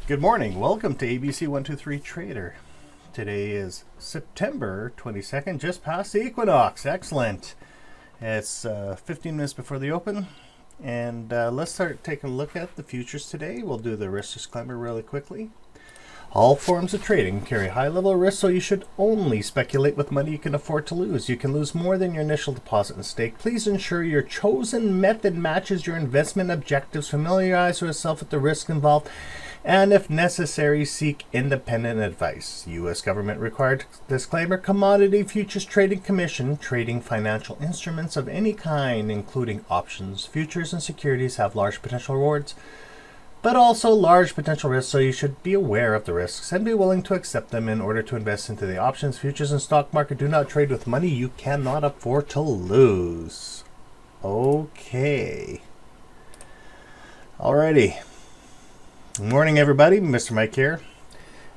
Good morning. Welcome to ABC123 Trader. Today is September 22nd, just past the equinox. Excellent. It's 15 minutes before the open. And let's start taking a look at the futures today. We'll do the risk disclaimer really quickly. All forms of trading carry high level of risk, so you should only speculate with money you can afford to lose. You can lose more than your initial deposit and stake. Please ensure your chosen method matches your investment objectives. Familiarize yourself with the risk involved, and if necessary, seek independent advice. U.S. government required disclaimer. Commodity Futures Trading Commission. Trading financial instruments of any kind, including options, futures, and securities, have large potential rewards, but also large potential risks, so you should be aware of the risks and be willing to accept them in order to invest into the options, futures, and stock market. Do not trade with money you cannot afford to lose. Okay. Alrighty. Good morning, everybody. Mr. Mike here.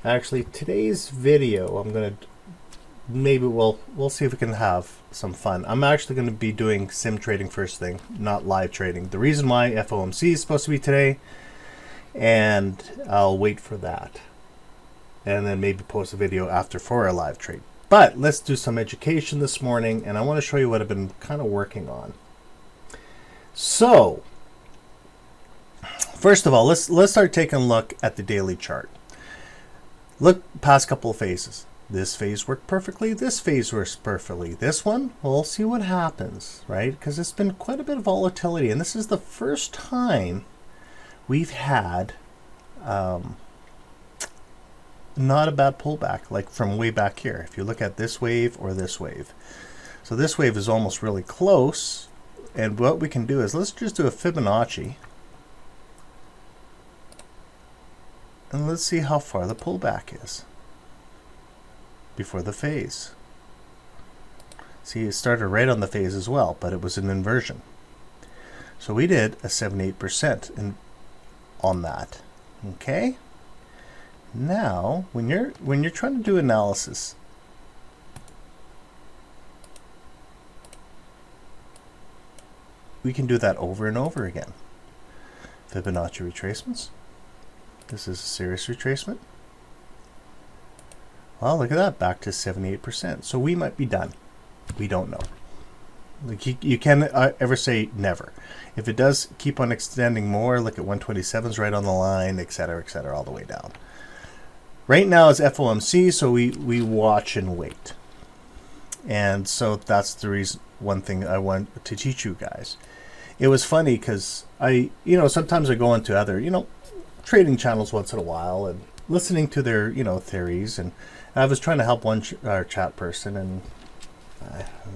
Actually, today's video, I'm gonna we'll see if we can have some fun. I'm actually going to be doing sim trading first thing, not live trading. The reason why FOMC is supposed to be today, and I'll wait for that, and then maybe post a video after for a live trade. But let's do some education this morning, and I want to show you what I've been kind of working on. So first of all, let's start taking a look at the daily chart. Look past couple of phases. This phase worked perfectly. This phase works perfectly. This one, we'll see what happens, right? Because it's been quite a bit of volatility, and this is the first time we've had not a bad pullback, like from way back here. If you look at this wave or this wave. So this wave is almost really close. And what we can do is, let's just do a Fibonacci. And let's see how far the pullback is before the phase. See, it started right on the phase as well, but it was an inversion. So we did a 78% on that. Okay. Now, when you're trying to do analysis, we can do that over and over again. Fibonacci retracements. This is a serious retracement. Well, look at that, back to 78%. So we might be done. We don't know. Like you can't ever say never. If it does keep on extending more, look at 127's right on the line, etc., all the way down. Right now is FOMC, so we watch and wait. And so that's the reason, one thing I want to teach you guys. It was funny because sometimes I go into other, trading channels once in a while and listening to their, theories, and I was trying to help one chat person, and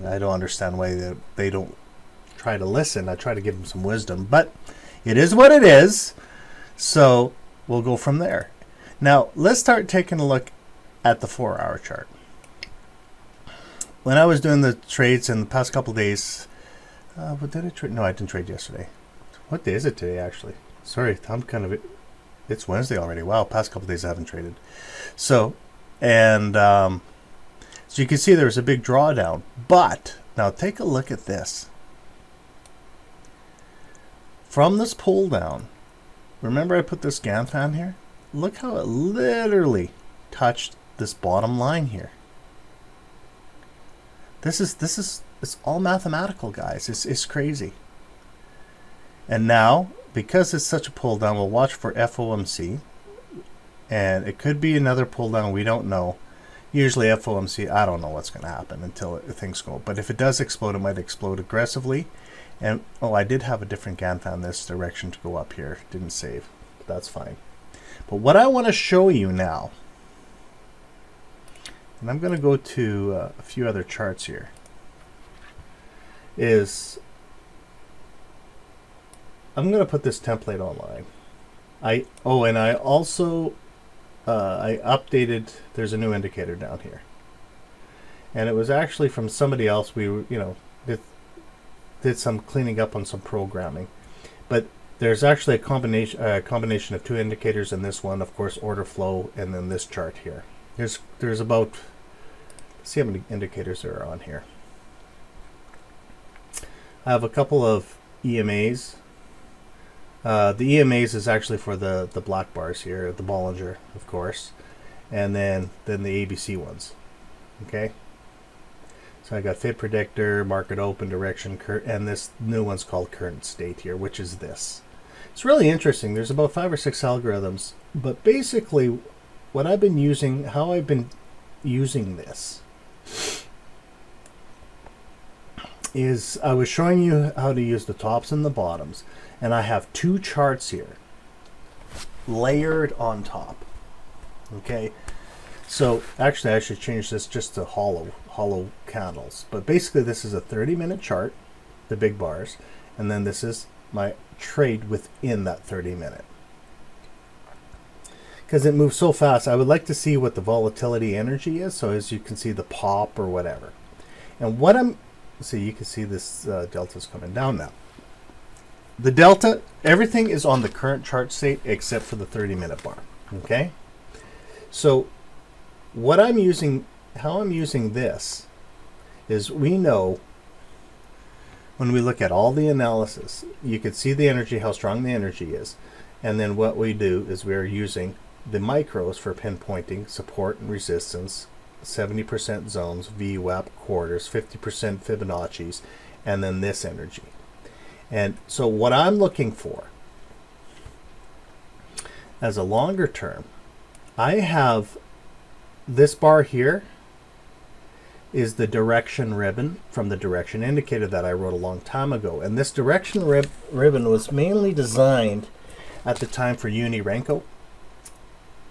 I don't understand why they don't try to listen. I try to give them some wisdom, but it is what it is. So we'll go from there. Now let's start taking a look at the 4-hour chart. When I was doing the trades in the past couple of days, what did I trade? No, I didn't trade yesterday. What day is it today, actually? Sorry, it's Wednesday already. Wow, past couple of days I haven't traded. So you can see there's a big drawdown. But now take a look at this. From this pull down, remember I put this scan fan here? Look how it literally touched this bottom line here. It's all mathematical, guys. It's crazy. And now, because it's such a pull down, we'll watch for FOMC. And it could be another pull down, we don't know. Usually FOMC, I don't know what's going to happen until things go. But if it does explode, it might explode aggressively. And, I did have a different GAN fan this direction to go up here. Didn't save. But that's fine. But what I want to show you now, and I'm going to go to a few other charts here, is I'm going to put this template online. I also I updated. There's a new indicator down here, and it was actually from somebody else. We did some cleaning up on some programming, but there's actually a combination of two indicators in this one. Of course, order flow, and then this chart here. There's about, let's see how many indicators there are on here. I have a couple of EMAs. The EMAs is actually for the black bars here, the Bollinger, of course, and then the ABC ones. Okay. So I got fit predictor, market open, direction, and this new one's called current state here, which is this. It's really interesting. There's about 5 or 6 algorithms, but basically what I've been using, how I've been using this is I was showing you how to use the tops and the bottoms, and I have 2 charts here layered on top. Okay, so actually I should change this just to hollow candles, but basically this is a 30-minute chart, the big bars, and then this is my trade within that 30-minute. Because it moves so fast, I would like to see what the volatility energy is, so as you can see the pop or whatever. And what I'm, so you can see this delta's coming down now. The delta, everything is on the current chart state except for the 30-minute bar. Okay, so what I'm using, how I'm using this is, we know when we look at all the analysis, you can see the energy, how strong the energy is, and then what we do is we're using the micros for pinpointing support and resistance, 70% zones, VWAP quarters, 50% Fibonacci's, and then this energy. And so what I'm looking for as a longer term, I have this bar here is the direction ribbon from the direction indicator that I wrote a long time ago. And this direction ribbon was mainly designed at the time for Uni-Renko,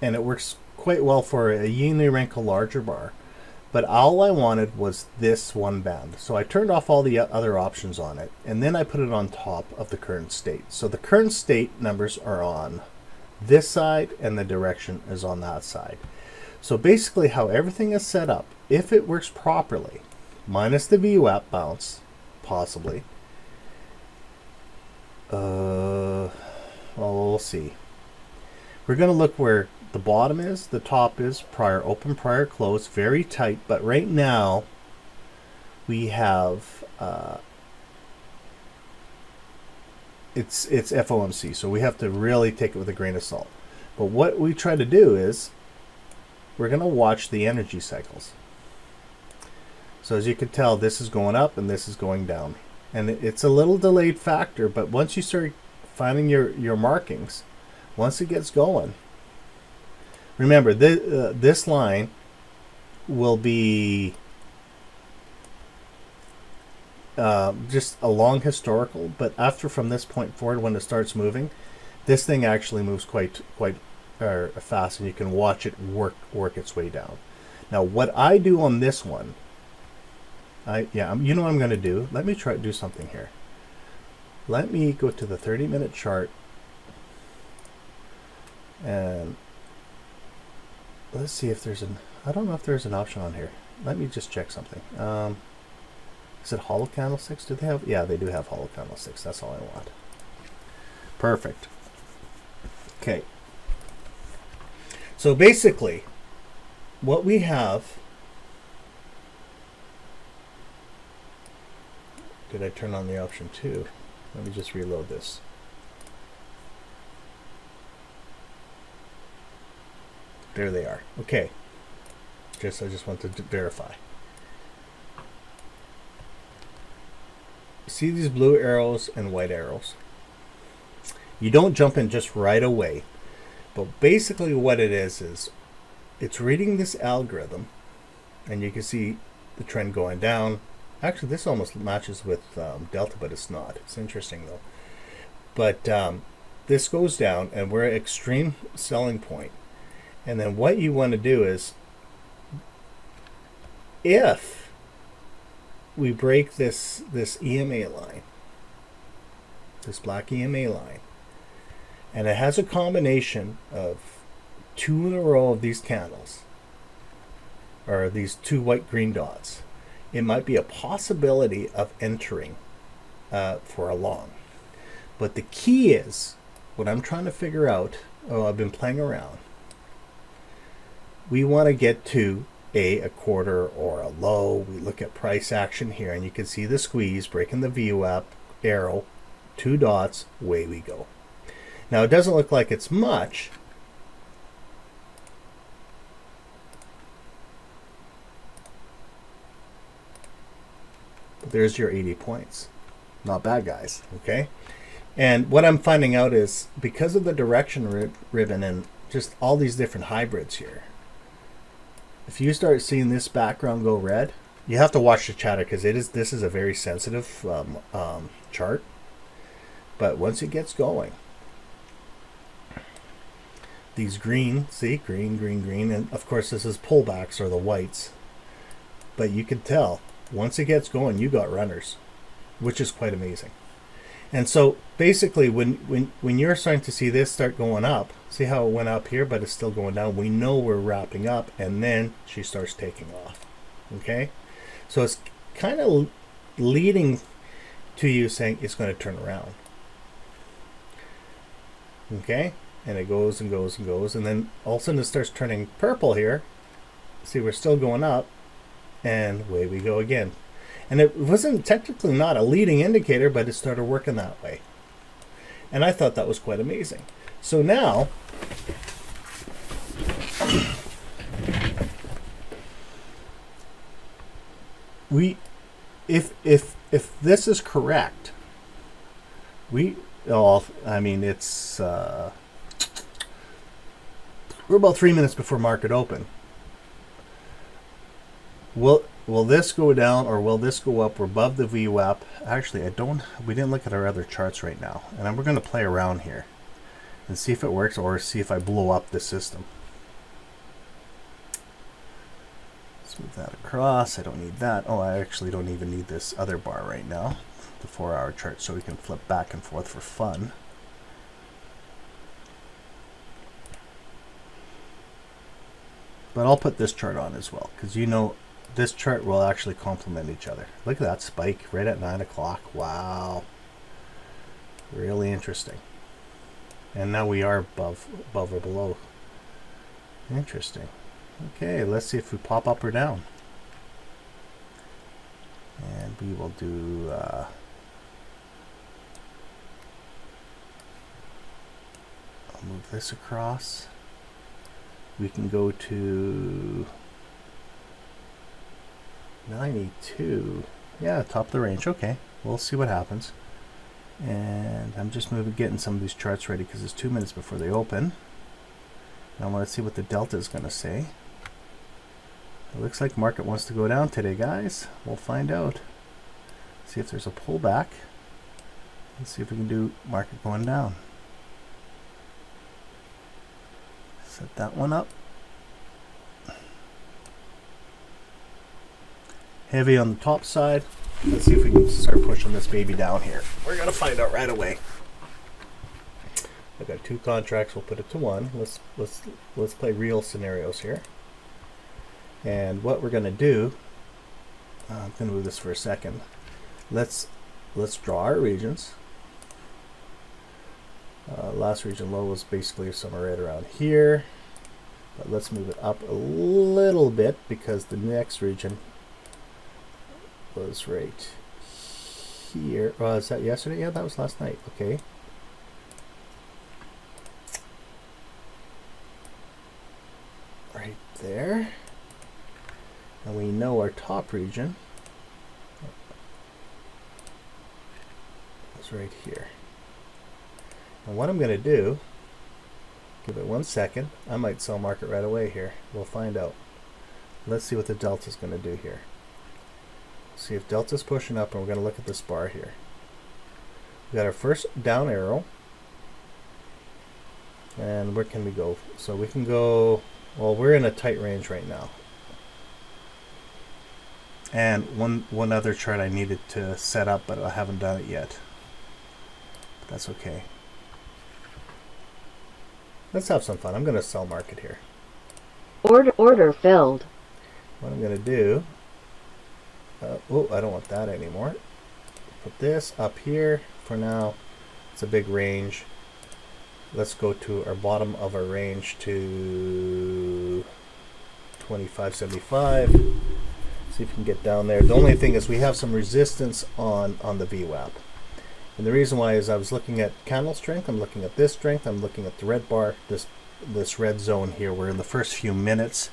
and it works quite well for a Uni-Renko larger bar, but all I wanted was this one band. So I turned off all the other options on it, and then I put it on top of the current state. So the current state numbers are on this side and the direction is on that side. So basically how everything is set up, if it works properly, minus the VWAP bounce, possibly, well, we'll see. We're going to look where the bottom is, the top is, prior open, prior close, very tight, but right now we have it's FOMC, so we have to really take it with a grain of salt. But what we try to do is we're going to watch the energy cycles. So as you can tell, this is going up and this is going down, and it's a little delayed factor, but once you start finding your markings, once it gets going, remember, this line will be just a long historical, but after, from this point forward, when it starts moving, this thing actually moves quite fast, and you can watch it work its way down. Now, what I do on this one, you know what I'm going to do? Let me try to do something here. Let me go to the 30-minute chart, and let's see if there's an, I don't know if there's an option on here. Let me just check something. Is it hollow candlesticks? Do they have? Yeah, they do have hollow candlesticks. That's all I want. Perfect. Okay. So basically, what we have, did I turn on the option 2? Let me just reload this. There they are. Okay. I just want to verify. See these blue arrows and white arrows? You don't jump in just right away. But basically what it is it's reading this algorithm, and you can see the trend going down. Actually, this almost matches with Delta, but it's not. It's interesting though. But this goes down, and we're at extreme selling point. And then what you want to do is, if we break this EMA line, this black EMA line, and it has a combination of 2 in a row of these candles, or these 2 white-green dots, it might be a possibility of entering for a long. But the key is, what I'm trying to figure out, I've been playing around, we want to get to a quarter or a low. We look at price action here, and you can see the squeeze breaking the VWAP arrow, 2 dots, away we go. Now it doesn't look like it's much, but there's your 80 points. Not bad, guys. Okay. And what I'm finding out is because of the direction ribbon and just all these different hybrids here, if you start seeing this background go red, you have to watch the chatter because this is a very sensitive chart. But once it gets going, these green, see, green, green, green, and of course this is pullbacks or the whites. But you can tell once it gets going, you got runners, which is quite amazing. And so basically when you're starting to see this start going up, see how it went up here, but it's still going down, we know we're wrapping up, and then she starts taking off. Okay? So it's kind of leading to you saying it's going to turn around. Okay? And it goes and goes and goes, and then all of a sudden it starts turning purple here. See, we're still going up, and away we go again. And it wasn't technically not a leading indicator, but it started working that way. And I thought that was quite amazing. So now, if this is correct, I mean, it's we're about 3 minutes before market open. Will this go down or will this go up? We're above the VWAP. Actually, we didn't look at our other charts right now. And then we're going to play around here and see if it works or see if I blow up the system. Let's move that across. I don't need that. Oh, I actually don't even need this other bar right now, the 4-hour chart, so we can flip back and forth for fun. But I'll put this chart on as well, because you know this chart will actually complement each other. Look at that spike right at 9 o'clock. Wow. Really interesting. And now we are above or below. Interesting. Okay, let's see if we pop up or down. And we will do I'll move this across. We can go to 92. Yeah, top of the range. Okay, we'll see what happens. And I'm just getting some of these charts ready because it's 2 minutes before they open. Now let's see what the delta is going to say. It looks like market wants to go down today, guys. We'll find out. See if there's a pullback. Let's see if we can do market going down. Set that one up. Heavy on the top side. Let's see if we can start pushing this baby down here. We're gonna find out right away. I've got 2 contracts. We'll put it to 1. Let's play real scenarios here. And what we're gonna do, I'm gonna move this for a second. Let's draw our regions. Last region low was basically somewhere right around here, but let's move it up a little bit because the next region was right here. Oh, is that yesterday? Yeah, that was last night. Okay. Right there. And we know our top region is right here. And what I'm going to do, give it 1 second. I might sell market right away here. We'll find out. Let's see what the delta is going to do here. See if delta's pushing up, and we're going to look at this bar here. We got our first down arrow. And where can we go? So we can go, well, we're in a tight range right now. And one other chart I needed to set up, but I haven't done it yet. But that's okay. Let's have some fun. I'm going to sell market here. Order filled. What I'm going to do, oh, I don't want that anymore. Put this up here for now. It's a big range. Let's go to our bottom of our range to 25.75. See if we can get down there. The only thing is we have some resistance on the VWAP. And the reason why is I was looking at candle strength, I'm looking at this strength, I'm looking at the red bar, this red zone here. We're in the first few minutes.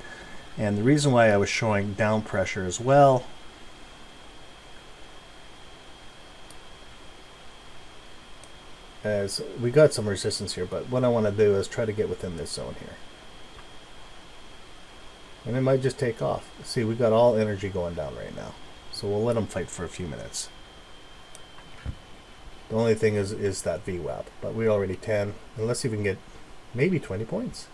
And the reason why I was showing down pressure as well as we got some resistance here, but what I want to do is try to get within this zone here. And it might just take off. See, we got all energy going down right now. So we'll let them fight for a few minutes. The only thing is that VWAP, but we're already 10, and let's see if we can get maybe 20 points.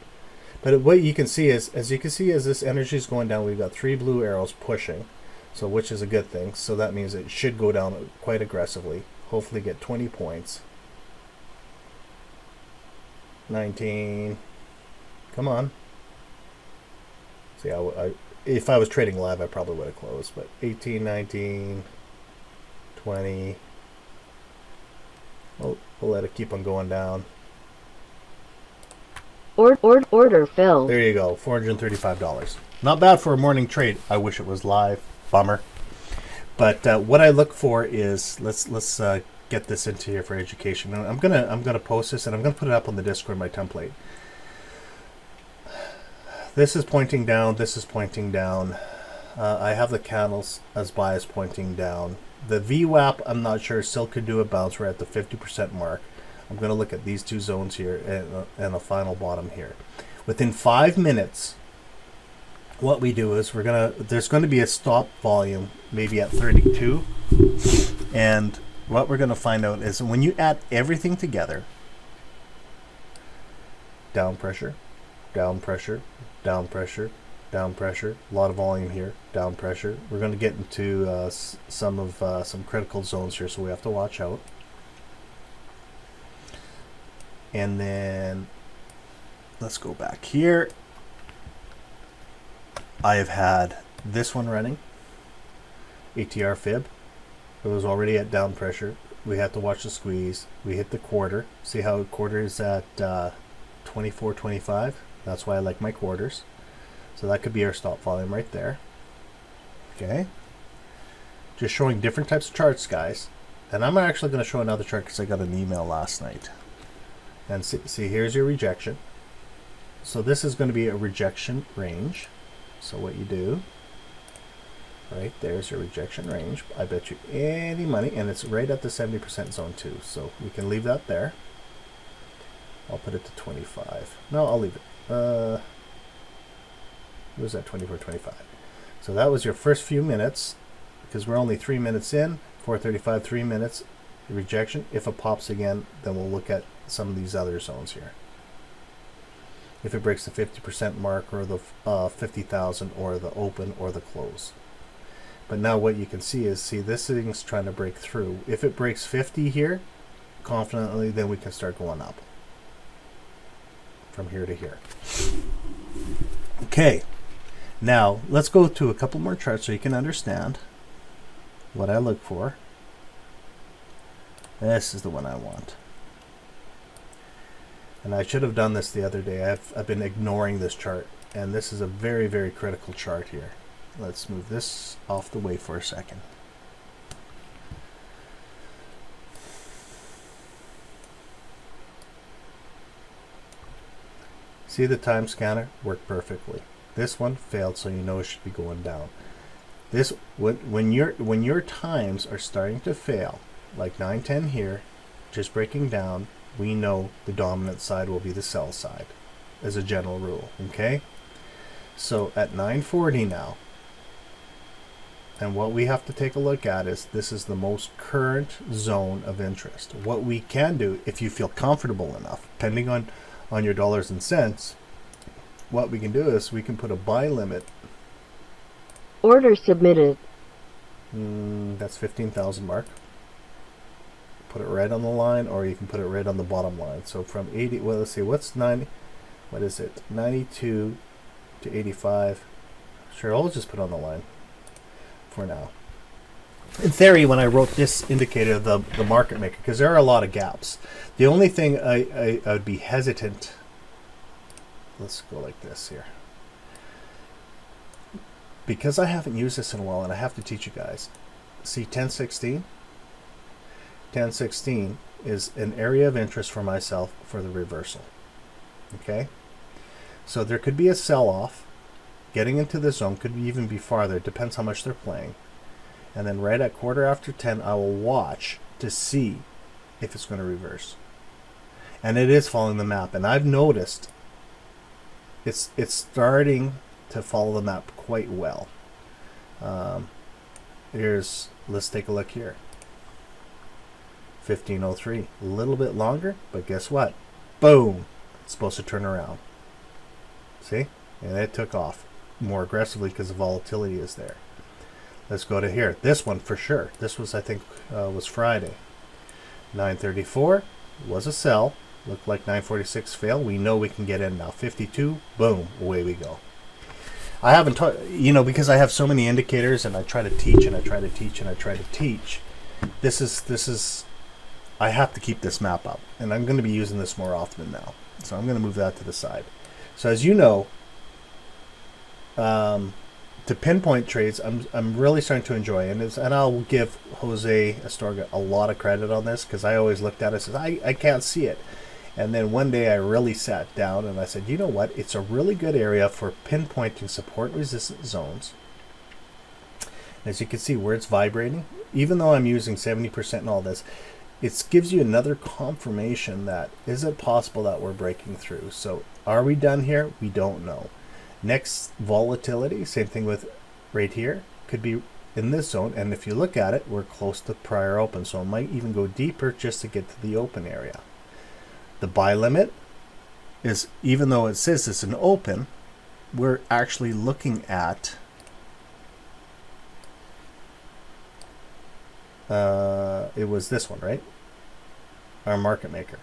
But what you can see is, as this energy is going down, we've got 3 blue arrows pushing, so which is a good thing. So that means it should go down quite aggressively. Hopefully get 20 points. 19. Come on. See, if I was trading live, I probably would have closed. But 18, 19, 20. We'll let it keep on going down. Order filled. There you go, $435. Not bad for a morning trade. I wish it was live. Bummer. But what I look for is let's get this into here for education. And I'm gonna post this, and I'm gonna put it up on the Discord, my template. This is pointing down. This is pointing down. I have the candles as bias pointing down. The VWAP, I'm not sure. Still could do a bounce. We're at the 50% mark. I'm going to look at these two zones here and a final bottom here. Within 5 minutes, what we do is there's going to be a stop volume maybe at 32. And what we're going to find out is when you add everything together, down pressure, down pressure, down pressure, down pressure, a lot of volume here, down pressure. We're going to get into some critical zones here, so we have to watch out. And then let's go back here. I have had this one running, ATR fib. It was already at down pressure. We had to watch the squeeze. We hit the quarter. See how quarter is at 24.25? That's why I like my quarters. So that could be our stop volume right there. Okay. Just showing different types of charts, guys. And I'm actually going to show another chart because I got an email last night. And see, here's your rejection. So this is going to be a rejection range. So what you do, right there's your rejection range. I bet you any money, and it's right at the 70% zone too. So we can leave that there. I'll put it to 25. No, I'll leave it. What was that, 24.25? So that was your first few minutes, because we're only 3 minutes in. 4:35, 3 minutes rejection. If it pops again, then we'll look at some of these other zones here. If it breaks the 50% mark, or the 50,000, or the open, or the close. But now what you can see is, this thing's trying to break through. If it breaks 50 here, confidently, then we can start going up from here to here. Okay, now let's go to a couple more charts so you can understand what I look for. This is the one I want. And I should have done this the other day. I've been ignoring this chart, and this is a very, very critical chart here. Let's move this off the way for a second. See, the time scanner worked perfectly. This one failed, so you know it should be going down. This when your times are starting to fail, like 9:10 here, just breaking down, we know the dominant side will be the sell side, as a general rule. Okay, so at 9:40 now, and what we have to take a look at is, this is the most current zone of interest. What we can do, if you feel comfortable enough, depending on your dollars and cents, what we can do is we can put a buy limit. Order submitted. That's 15,000 mark. Put it right on the line, or you can put it right on the bottom line. So from 80, well, let's see, what's 90, what is it, 92 to 85. Sure, I'll just put on the line for now. In theory, when I wrote this indicator, the market maker, because there are a lot of gaps. The only thing I would be hesitant, let's go like this here. Because I haven't used this in a while, and I have to teach you guys. See 1016? 1016 is an area of interest for myself for the reversal. Okay, so there could be a sell-off. Getting into the zone could even be farther. It depends how much they're playing. And then right at 10:15, I will watch to see if it's going to reverse. And it is following the map. And I've noticed it's starting to follow the map quite well. Let's take a look here. 15:03, a little bit longer, but guess what? Boom! It's supposed to turn around. See? And it took off more aggressively because the volatility is there. Let's go to here. This one for sure. This was, I think, was Friday. 9:34 was a sell. Looked like 9:46 fail. We know we can get in now. 52, boom, away we go. I haven't taught, because I have so many indicators and I try to teach and I try to teach and I try to teach. This is, I have to keep this map up. And I'm going to be using this more often now. So I'm going to move that to the side. So as you know, to pinpoint trades, I'm really starting to enjoy, and I'll give Jose Astorga a lot of credit on this, because I always looked at it and said, I can't see it. And then one day I really sat down and I said, you know what? It's a really good area for pinpointing support resistance zones. As you can see where it's vibrating, even though I'm using 70% in all this, it gives you another confirmation that is it possible that we're breaking through. So are we done here? We don't know. Next volatility, same thing with right here, could be in this zone. And if you look at it, we're close to prior open. So it might even go deeper just to get to the open area. The buy limit is, even though it says it's an open, we're actually looking at it was this one, right? Our market maker.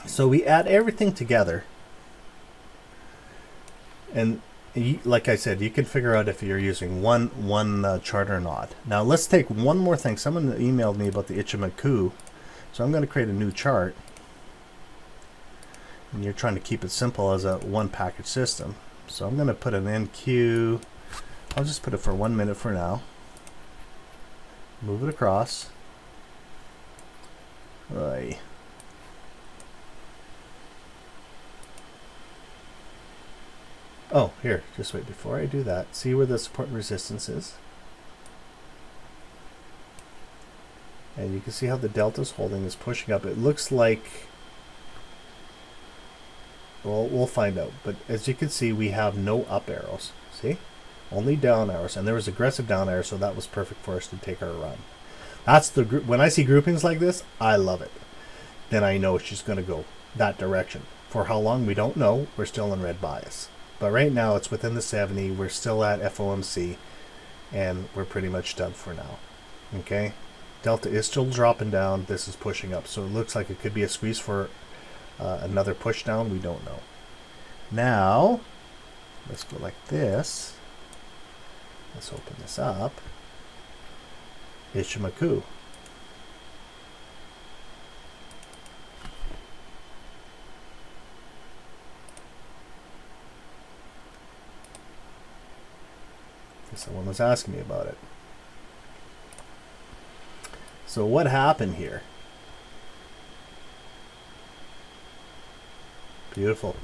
So we add everything together, and like I said, you can figure out if you're using one chart or not. Now let's take one more thing. Someone emailed me about the Ichimoku, so I'm going to create a new chart. And you're trying to keep it simple as a one package system. So I'm going to put an NQ. I'll just put it for 1 minute for now. Move it across. Right. Oh, here, just wait before I do that. See where the support and resistance is? And you can see how the delta's holding is pushing up. It looks like, well, we'll find out. But as you can see, we have no up arrows. See? Only down arrows. And there was aggressive down arrows, so that was perfect for us to take our run. That's the group. When I see groupings like this, I love it. Then I know it's just going to go that direction. For how long, we don't know. We're still in red bias. But right now, it's within the 70. We're still at FOMC, and we're pretty much done for now. Okay? Delta is still dropping down. This is pushing up. So it looks like it could be a squeeze for another push down. We don't know. Now, let's go like this. Let's open this up. Ichimoku. Someone was asking me about it. So what happened here? Beautiful.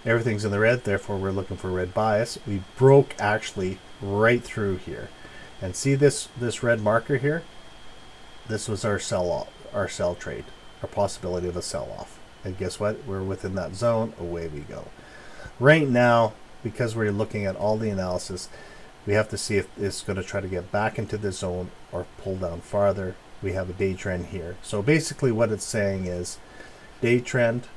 Everything's in the red, therefore we're looking for red bias. We broke actually right through here. And see this red marker here? This was our sell trade, our possibility of a sell-off. And guess what? We're within that zone. Away we go. Right now, because we're looking at all the analysis, we have to see if it's going to try to get back into the zone or pull down farther. We have a day trend here. So basically what it's saying is day trend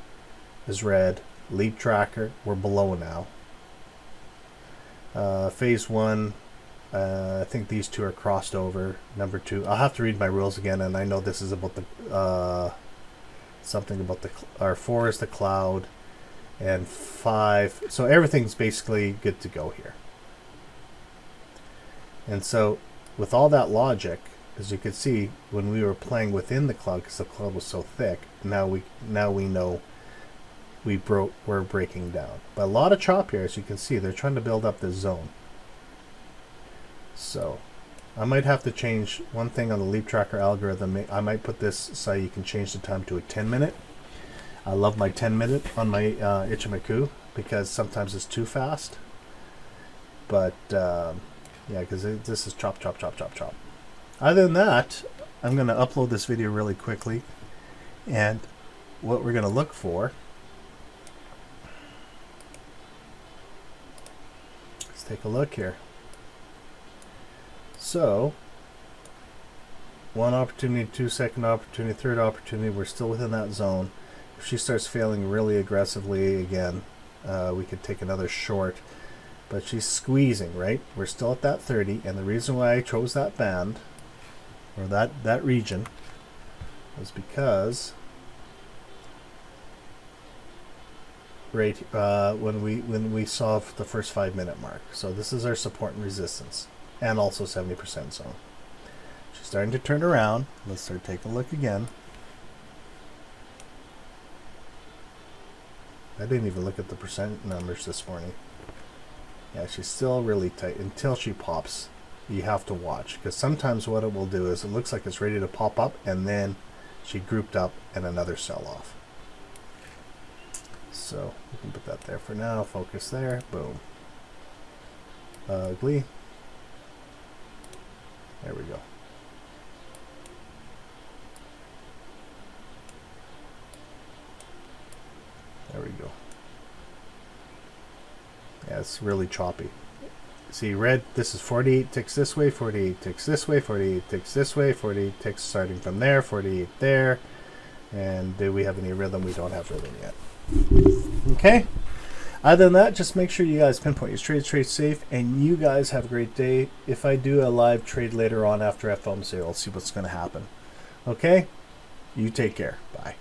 is red, lead tracker, we're below now. Phase one, I think these two are crossed over. Number two, I'll have to read my rules again, and I know this is about the something about the or 4 is the cloud, and 5. So everything's basically good to go here. And so with all that logic, as you can see, when we were playing within the cloud, because the cloud was so thick, now we know we're breaking down. But a lot of chop here, as you can see, they're trying to build up this zone. So I might have to change one thing on the leap tracker algorithm. I might put this so you can change the time to a 10-minute. I love my 10-minute on my Ichimoku because sometimes it's too fast. But yeah, because this is chop, chop, chop, chop, chop. Other than that, I'm going to upload this video really quickly. And what we're going to look for, let's take a look here. So, 1 opportunity, 2 second opportunity, 3rd opportunity, we're still within that zone. If she starts failing really aggressively again, we could take another short. But she's squeezing, right? We're still at that 30, and the reason why I chose that band, or that region, was because right when we saw the first 5-minute mark. So this is our support and resistance, and also 70% zone. She's starting to turn around. Let's start taking a look again. I didn't even look at the percent numbers this morning. Yeah, she's still really tight until she pops. You have to watch, because sometimes what it will do is it looks like it's ready to pop up, and then she grouped up and another sell off. So we can put that there for now. Focus there. Boom. Ugly. There we go. There we go. Yeah, it's really choppy. See, red, this is 48 ticks this way, 48 ticks this way, 48 ticks this way, 48 ticks starting from there, 48 there. And do we have any rhythm? We don't have rhythm yet. Okay? Other than that, just make sure you guys pinpoint your trades, trade safe, and you guys have a great day. If I do a live trade later on after FOMC, I'll see what's going to happen. Okay? You take care. Bye.